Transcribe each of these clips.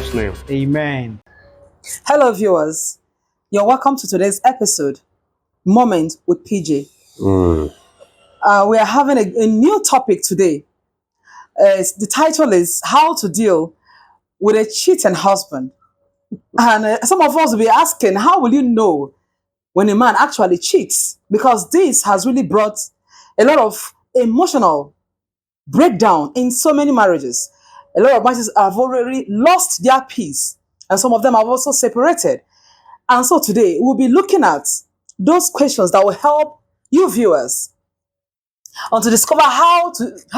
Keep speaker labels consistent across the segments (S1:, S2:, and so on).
S1: Jesus' name.
S2: Amen.
S3: Hello, viewers. You're welcome to today's episode, Moment with PJ. We are having a new topic today. The title is How to Deal with a Cheating Husband. And some of us will be asking, how will you know when a man actually cheats? Because this has really brought a lot of emotional breakdown in so many marriages. A lot of marriages have already lost their peace, and some of them have also separated. And so today we'll be looking at those questions that will help you viewers on to discover how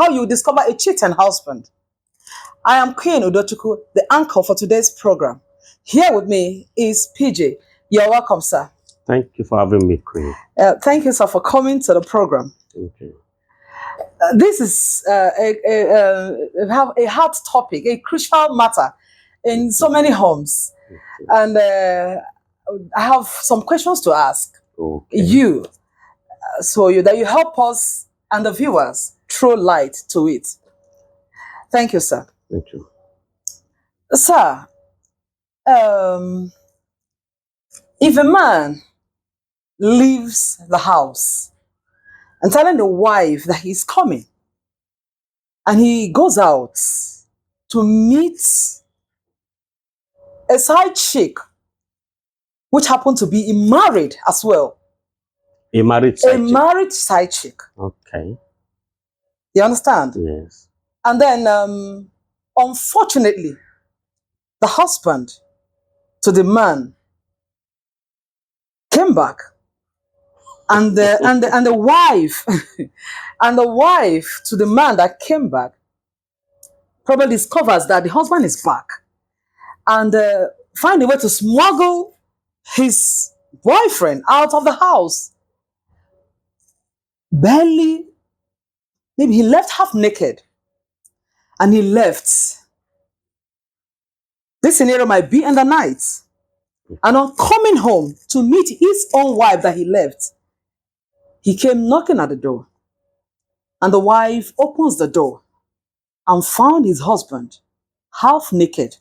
S3: you discover a cheating husband. I am Queen Udochukwu, the anchor for today's program. Here with me is PJ. You're welcome, sir.
S1: Thank you for having me, Queen.
S3: Thank you, sir, for coming to the program.
S1: Okay.
S3: This is a hot topic, a crucial matter in so many homes. And I have some questions to ask you, that you help us and the viewers throw light to it. Thank you, sir.
S1: Thank you.
S3: Sir, if a man leaves the house and telling the wife that he's coming, and he goes out to meet a side chick, which happened to be married as well.
S1: A married side chick?
S3: Married side chick.
S1: Okay.
S3: You understand?
S1: Yes.
S3: And then, unfortunately, the husband to the man came back, and the wife and the wife to the man that came back probably discovers that the husband is back, and find a way to smuggle his boyfriend out of the house. Barely, maybe he left half naked, and he left. This scenario might be in the night. And on coming home to meet his own wife that he left, he came knocking at the door. And the wife opens the door and found his husband half naked.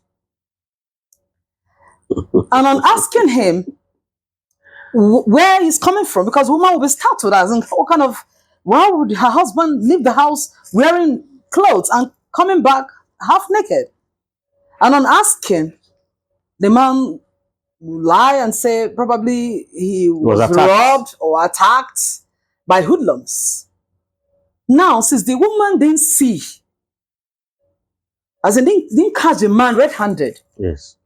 S3: And on asking him where he's coming from, because the woman will be startled, as in, why would her husband leave the house wearing clothes and coming back half naked? And on asking, the man will lie and say probably he was robbed or attacked by hoodlums. Now, since the woman didn't see, as in didn't catch the man red-handed,
S1: yes,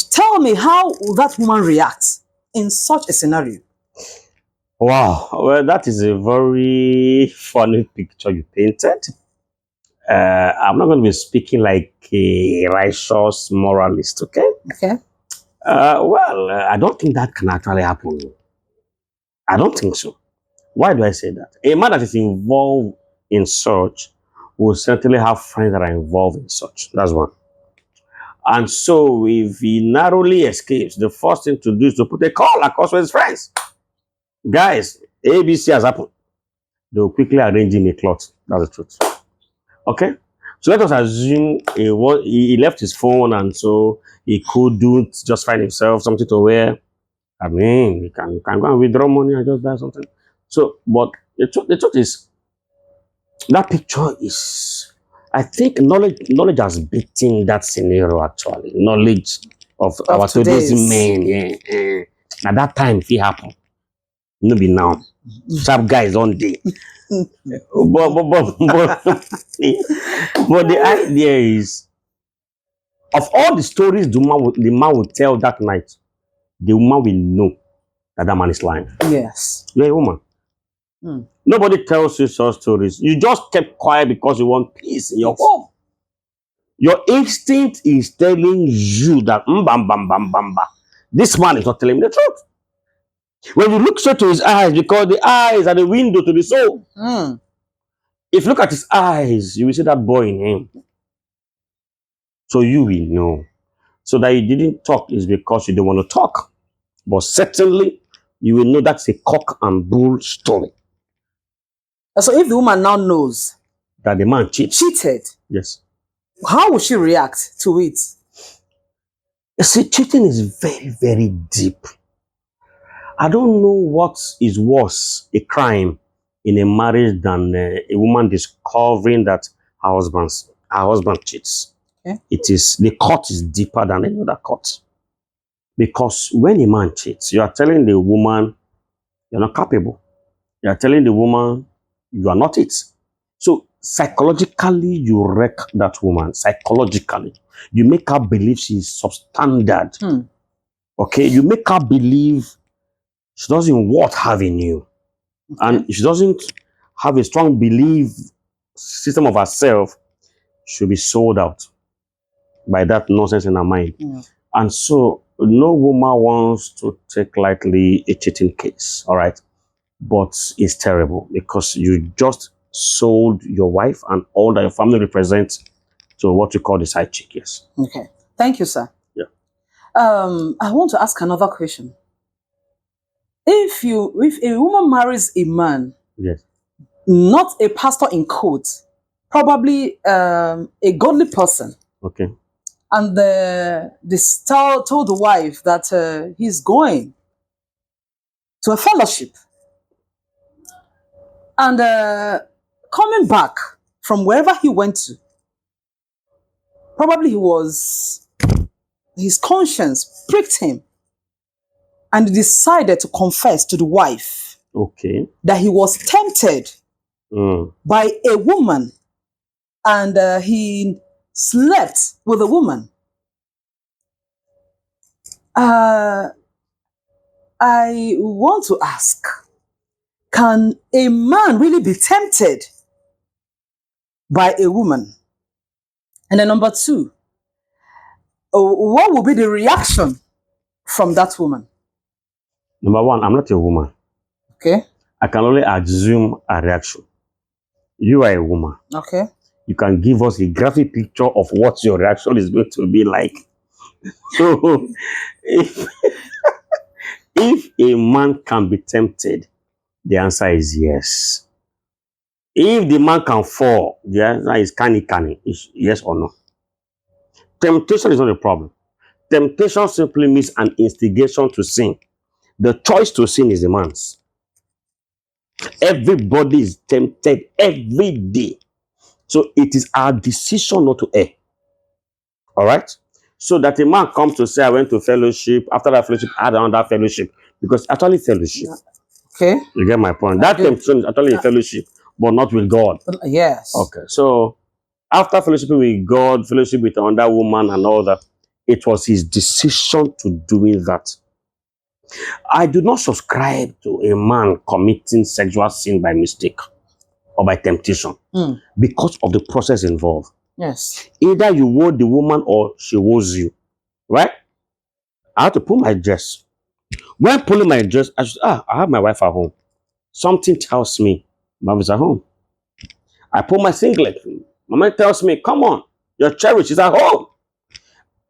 S3: tell me, how will that woman react in such a scenario?
S1: Wow. Well, that is a very funny picture you painted. I'm not going to be speaking like a righteous moralist, okay?
S3: Okay.
S1: I don't think that can actually happen. I don't think so. Why do I say that? A man that is involved in such will certainly have friends that are involved in such. That's one. And so if he narrowly escapes, the first thing to do is to put a call across with his friends. Guys, ABC has happened. They will quickly arrange him a cloth. That's the truth. Okay? So let us assume he left his phone, and so he couldn't just find himself something to wear. I mean, he can go and withdraw money and just buy something. So, but the truth is, that picture is, I think knowledge has beaten that scenario actually. Knowledge of our today's men. Yeah. At that time, if it happened, no be now. Sharp guys on day. but the idea is, of all the stories the man will tell that night, the woman will know that man is lying.
S3: Yes.
S1: You're a woman. Nobody tells you such stories. You just kept quiet because you want peace in your home. Your instinct is telling you that this man is not telling me the truth. When you look straight to his eyes, because the eyes are the window to the soul. If you look at his eyes, you will see that boy in him. So you will know. So that you didn't talk is because you don't want to talk. But certainly, you will know that's a cock and bull story.
S3: So if the woman now knows
S1: that the man cheated,
S3: yes,
S1: how
S3: will she react to it?
S1: You see, cheating is very, very deep. I don't know what is worse, a crime in a marriage than a woman discovering that her husband cheats.
S3: Okay.
S1: It is the court is deeper than any other court. Because when a man cheats, you are telling the woman you're not capable. You are telling the woman you are not it. So psychologically, you wreck that woman. Psychologically, you make her believe she is substandard. Okay, you make her believe she doesn't worth having you, and if she doesn't have a strong belief system of herself, she'll be sold out by that nonsense in her mind. And so, no woman wants to take lightly a cheating case. All right. But it's terrible because you just sold your wife and all that your family represents to what you call the side chick. Yes.
S3: Okay. Thank you, sir.
S1: Yeah.
S3: I want to ask another question. If a woman marries a man,
S1: Yes.
S3: not a pastor in quotes, probably a godly person,
S1: Okay.
S3: and told the wife that he's going to a fellowship, and coming back from wherever he went to, probably his conscience pricked him, and he decided to confess to the wife
S1: Okay.
S3: that he was tempted by a woman, and he slept with a woman. I want to ask, can a man really be tempted by a woman? And then number two, what will be the reaction from that woman?
S1: Number one, I'm not a woman.
S3: Okay.
S1: I can only assume a reaction. You are a woman.
S3: Okay.
S1: You can give us a graphic picture of what your reaction is going to be like. So, if, if a man can be tempted, the answer is yes. If the man can fall, the answer is can. Yes or no. Temptation is not a problem. Temptation simply means an instigation to sin. The choice to sin is the man's. Everybody is tempted every day. So it is our decision not to err. All right? So that a man comes to say, I went to fellowship. After that fellowship, I had another fellowship. Because actually fellowship.
S3: Okay.
S1: You get my point? That temptation is actually a fellowship, but not with God.
S3: Yes.
S1: Okay. So after fellowship with God, fellowship with another woman and all that, it was his decision to doing that. I do not subscribe to a man committing sexual sin by mistake or by temptation because of the process involved.
S3: Yes.
S1: Either you woo the woman or she woos you, right? I had to pull my dress. When pulling my dress, I have my wife at home. Something tells me, mom is at home. I pull my singlet. My man tells me, come on, your cherish is at home.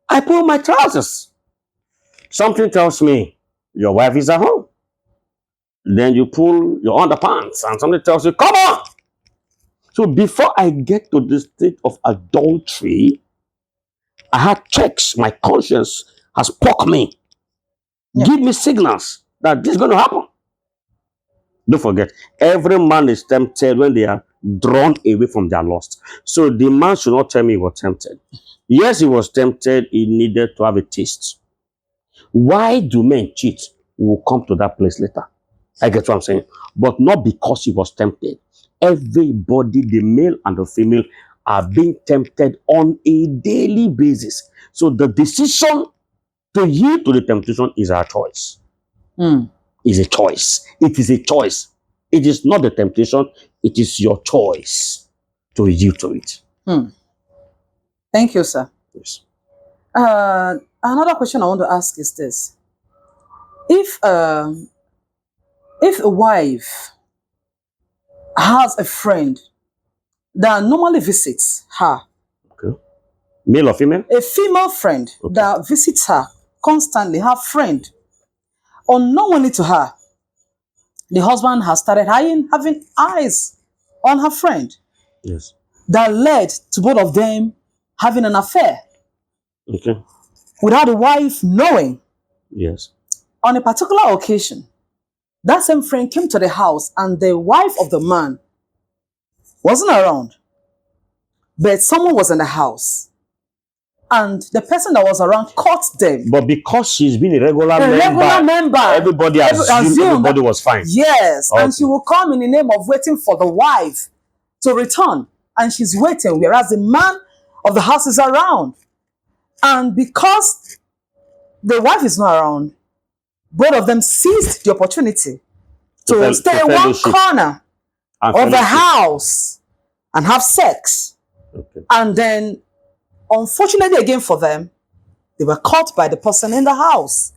S1: I pull my trousers. Something tells me, your wife is at home. Then you pull your underpants and something tells you, come on. So before I get to the state of adultery, I had checks. My conscience has poked me. Yeah. Give me signals that this is going to happen. Don't forget, every man is tempted when they are drawn away from their lust. So the man should not tell me he was tempted. Yes, he was tempted. He needed to have a taste. Why do men cheat? We'll come to that place later. I get what I'm saying. But not because he was tempted. Everybody, the male and the female, are being tempted on a daily basis. So the decision to yield to the temptation is our choice. Is a choice. It is a choice. It is not the temptation. It is your choice to yield to it.
S3: Thank you, sir.
S1: Yes.
S3: Another question I want to ask is this: if a wife has a friend that normally visits her,
S1: okay, male or female?
S3: A female friend that visits her constantly, her friend, unknowingly to her, the husband has started having eyes on her friend.
S1: Yes.
S3: That led to both of them having an affair.
S1: Okay.
S3: without the wife knowing.
S1: Yes.
S3: On a particular occasion, that same friend came to the house and the wife of the man wasn't around, but someone was in the house. And the person that was around caught them.
S1: But because she's been a
S3: regular member,
S1: everybody assumed everybody was fine.
S3: Yes,
S1: Okay.
S3: and she will come in the name of waiting for the wife to return. And she's waiting, whereas the man of the house is around. And because the wife is not around, both of them seized the opportunity to stay in one corner of the house and have sex.
S1: Okay.
S3: And then, unfortunately again for them, they were caught by the person in the house.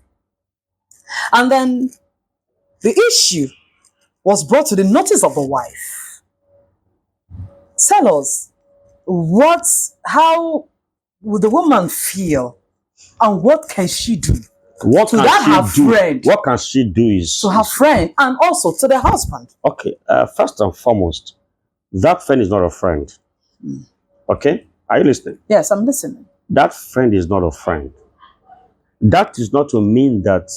S3: And then the issue was brought to the notice of the wife. Tell us, how would the woman feel and what can she do?
S1: What
S3: to
S1: can
S3: that
S1: she
S3: her
S1: do?
S3: friend.
S1: What can she do is
S3: To her friend and also to the husband.
S1: okay. First and foremost, that friend is not a friend. Okay, are you listening?
S3: Yes, I'm listening.
S1: That friend is not a friend. That is not to mean that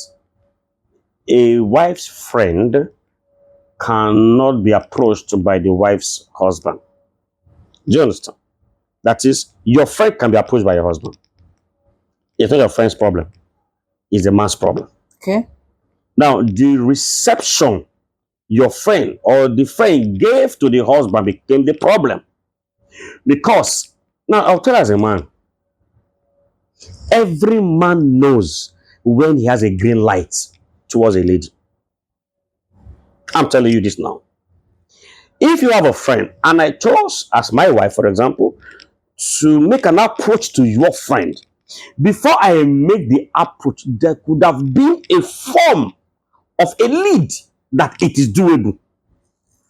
S1: a wife's friend cannot be approached by the wife's husband. Do you understand? That is, your friend can be approached by your husband. It's not your friend's problem. It's the man's problem.
S3: Okay.
S1: Now, the reception your friend or the friend gave to the husband became the problem. Because, now I'll tell you as a man, every man knows when he has a green light towards a lady. I'm telling you this now. If you have a friend, and I chose as my wife, for example, to make an approach to your friend, before I make the approach, there could have been a form of a lead that it is doable.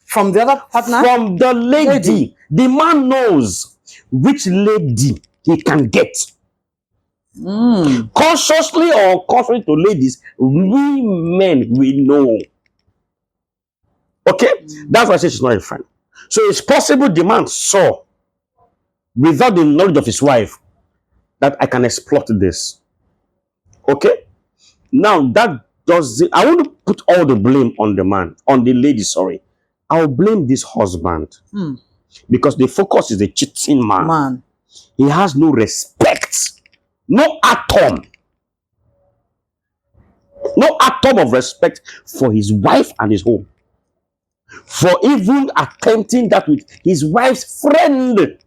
S3: From the other partner?
S1: From the lady. The man knows which lady he can get. Consciously or unconsciously to ladies, we men, we know. Okay? That's why I say she's not a friend. So it's possible the man saw, without the knowledge of his wife, that I can exploit this. Okay? Now that doesn't, I want to put all the blame on the man, on the lady, sorry. I'll blame this husband. Because the focus is the cheating man. He has no respect. No atom. No atom of respect for his wife and his home. For even attempting that with his wife's friend.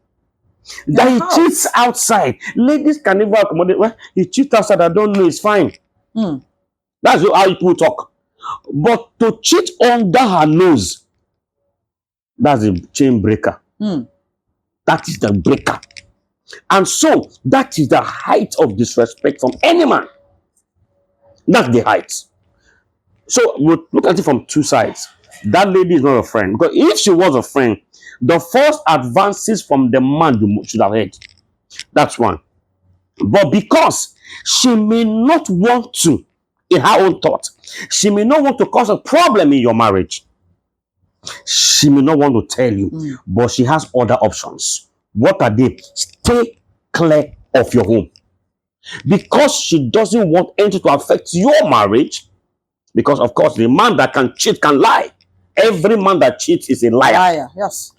S1: That he cheats outside. Ladies can never accommodate. Well, he cheats outside, I don't know, it's fine. That's how people talk. But to cheat under her nose, that's a chain breaker. That is the breaker. And so, that is the height of disrespect from any man. That's the height. So, we'll look at it from two sides. That lady is not a friend. Because if she was a friend, the first advances from the man you should have heard. That's one. But because she may not want to, in her own thought, she may not want to cause a problem in your marriage. She may not want to tell you, but she has other options. What are they? Stay clear of your home. Because she doesn't want anything to affect your marriage. Because, of course, the man that can cheat can lie. Every man that cheats is a liar.
S3: Yes.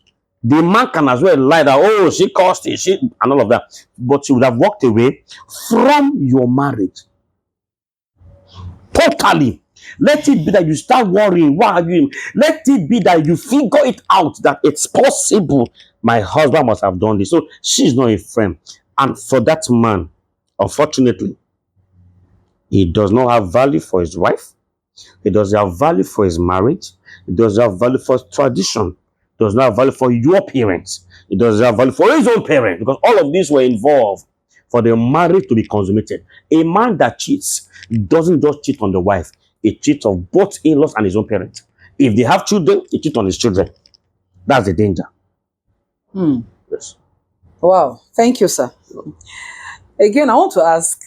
S1: The man can as well lie that, oh, she caused it, and all of that. But she would have walked away from your marriage. Totally. Let it be that you start worrying. Why are you? Let it be that you figure it out that it's possible. My husband must have done this. So she's not a friend. And for that man, unfortunately, he does not have value for his wife. He doesn't have value for his marriage. He doesn't have value for his tradition. He does not have value for your parents. He doesn't have value for his own parents. Because all of these were involved for the marriage to be consummated. A man that cheats doesn't just cheat on the wife. He cheats on both in-laws and his own parents. If they have children, he cheats on his children. That's the danger. Yes.
S3: Wow. Thank you, sir. Again, I want to ask,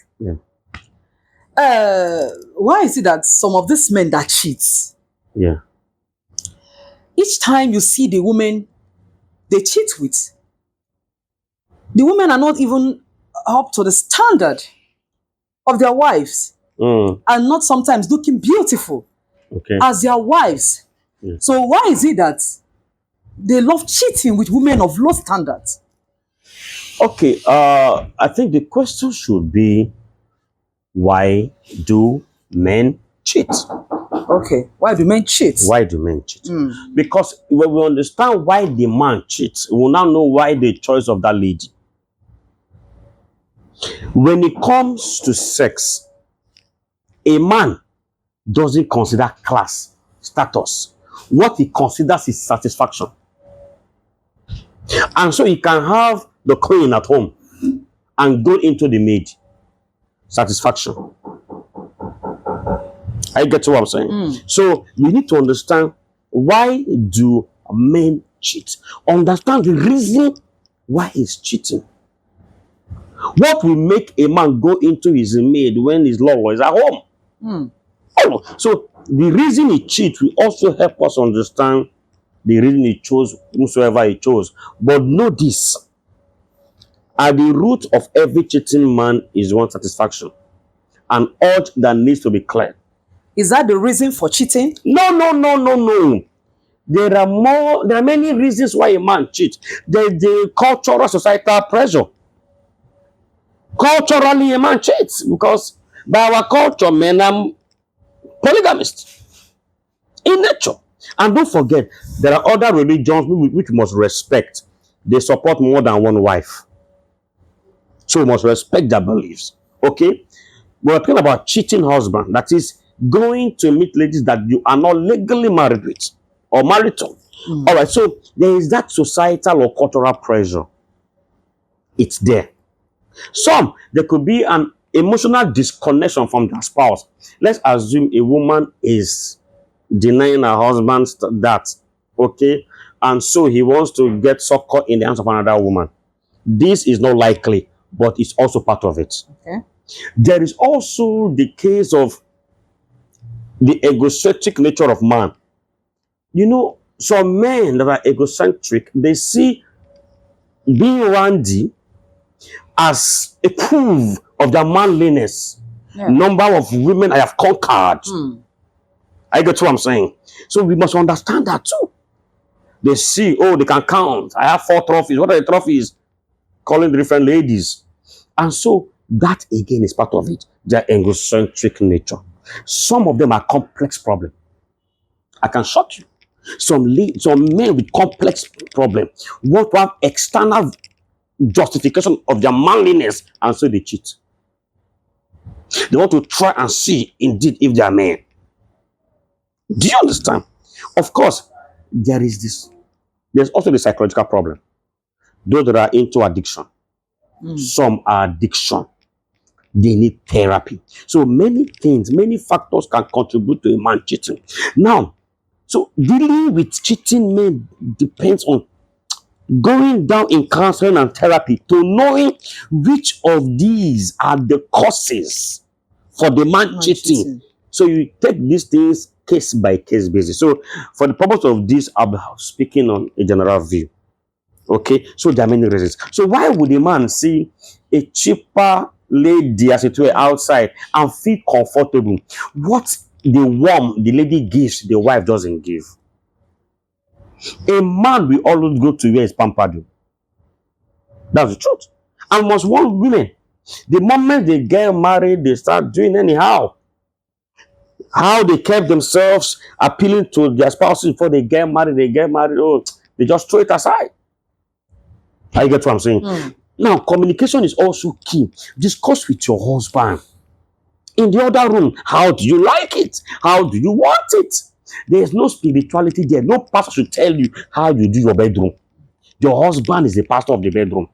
S3: why is it that some of these men that cheat, each time you see the women they cheat with, the women are not even up to the standard of their wives and not sometimes looking beautiful
S1: Okay.
S3: as their wives.
S1: Yes.
S3: So why is it that they love cheating with women of low standards?
S1: Okay. I think the question should be, why do men cheat?
S3: Okay, why do men cheat?
S1: Why do men cheat? Because when we understand why the man cheats, we will now know why the choice of that lady. When it comes to sex, a man doesn't consider class, status. What he considers is satisfaction. And so he can have the queen at home and go into the maid. Satisfaction. I get what I'm saying. So we need to understand, why do men cheat? Understand the reason why he's cheating. What will make a man go into his maid when his lover is at home? Oh, so the reason he cheats will also help us understand the reason he chose whosoever he chose. But know this: at the root of every cheating man is one satisfaction, an urge that needs to be cleared.
S3: Is that the reason for cheating?
S1: No, no, no, no, no. There are many reasons why a man cheats. There's the cultural societal pressure. Culturally, a man cheats because by our culture, men are polygamists in nature. And don't forget, there are other religions which we must respect. They support more than one wife. So we must respect their beliefs. Okay? We're talking about cheating husband. That is going to meet ladies that you are not legally married with or married to. All right, so there is that societal or cultural pressure. It's there. There could be an emotional disconnection from their spouse. Let's assume a woman is denying her husband that, okay, and so he wants to get succor in the hands of another woman. This is not likely, but it's also part of it.
S3: Okay.
S1: There is also the case of the egocentric nature of man. You know, some men that are egocentric, they see being randy as a proof of their manliness.
S3: Yeah.
S1: Number of women I have conquered. I get what I'm saying. So we must understand that too. They see, oh, they can count. I have 4 trophies. What are the trophies? Calling different ladies. And so that again is part of it. Their egocentric nature. Some of them are complex problems. I can shock you. Some men with complex problems want to have external justification of their manliness, and so they cheat. They want to try and see indeed if they are men. Do you understand? Of course, there's also the psychological problem. Those that are into addiction. Some are addiction. They need therapy. So many things, many factors can contribute to a man cheating. Now, so dealing with cheating men depends on going down in counseling and therapy to knowing which of these are the causes for the man cheating. So you take these things case by case basis. So for the purpose of this, I'm speaking on a general view. Okay, so there are many reasons. So why would a man see a cheaper lady, as it were, outside and feel comfortable? What the warmth the lady gives, the wife doesn't give. A man will always go to where is pampered. That's the truth. And must want women. The moment they get married, they start doing anyhow. How they kept themselves appealing to their spouses before they get married, oh, they just throw it aside. I get what I'm saying? Now, communication is also key. Discuss with your husband. In the other room, how do you like it? How do you want it? There's no spirituality there. No pastor should tell you how you do your bedroom. Your husband is the pastor of the bedroom.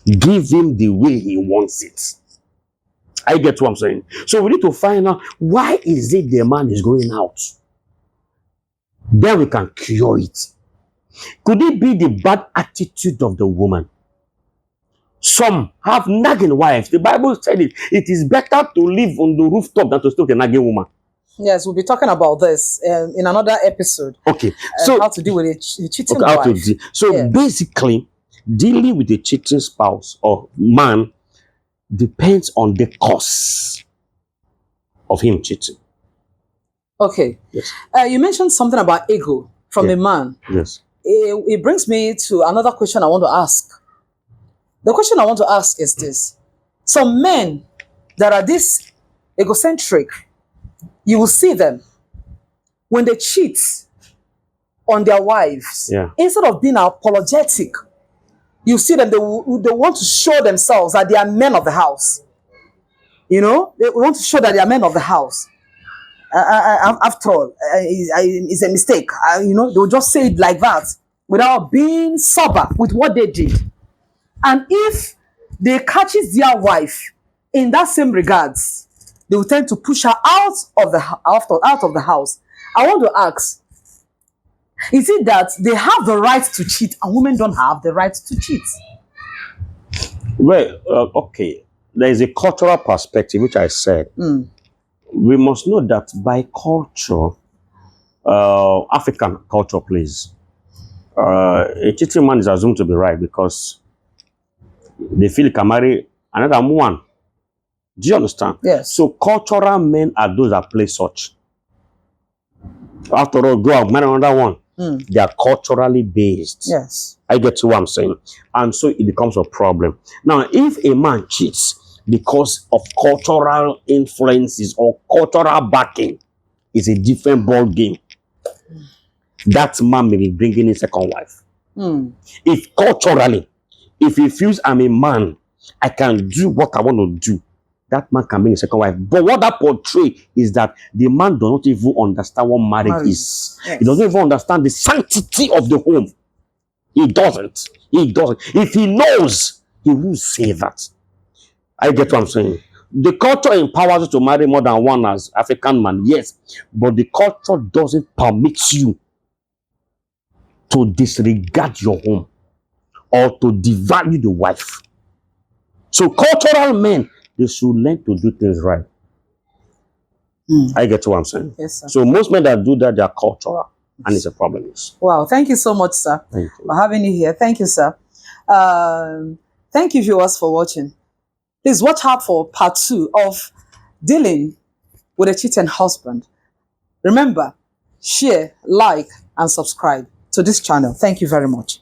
S1: Give him the way he wants it. I get what I'm saying. So we need to find out, why is it the man is going out? Then we can cure it. Could it be the bad attitude of the woman? Some have nagging wives. The Bible said it is better to live on the rooftop than to stay with a nagging woman.
S3: Yes, we'll be talking about this in another episode.
S1: Okay, so
S3: how to deal with a cheating wife.
S1: So basically, dealing with a cheating spouse or man depends on the cause of him cheating.
S3: Okay.
S1: Yes.
S3: You mentioned something about ego from
S1: Yeah.
S3: a man.
S1: Yes.
S3: It brings me to another question I want to ask. The question I want to ask is this. Some men that are this egocentric, you will see them when they cheat on their wives,
S1: Yeah.
S3: instead of being apologetic, you see them, they want to show themselves that they are men of the house. You know, they want to show that they are men of the house. After all, it's a mistake. You know, they'll just say it like that without being sober with what they did. And if they catches their wife in that same regards, they will tend to push her out of the house. I want to ask, is it that they have the right to cheat and women don't have the right to cheat?
S1: Well, okay. There is a cultural perspective, which I said. We must know that by culture, African culture, please, a cheating man is assumed to be right because they feel he can marry another one. Do you understand?
S3: Yes.
S1: So cultural men are those that play such. After all, go out, marry another one. They are culturally based.
S3: Yes.
S1: I get to what I'm saying. And so it becomes a problem. Now, if a man cheats because of cultural influences or cultural backing, it's a different ball game. That man may be bringing a second wife. If culturally, if he feels I'm a man, I can do what I want to do, that man can bring a second wife. But what that portrays is that the man does not even understand what marriage is.
S3: Yes.
S1: He doesn't even understand the sanctity of the home. He doesn't. He doesn't. If he knows, he will say that. I get what I'm saying. The culture empowers you to marry more than one as African man, yes. But the culture doesn't permit you to disregard your home or to devalue the wife. So cultural men, they should learn to do things right. I get what I'm saying.
S3: Yes, sir.
S1: So most men that do that, they are cultural, and it's a problem. Yes.
S3: Wow. Thank you so much, sir,
S1: Thank you.
S3: for having you here. Thank you, sir. Thank you, viewers, for watching. Please watch out for part 2 of dealing with a cheating husband. Remember, share, like, and subscribe to this channel. Thank you very much.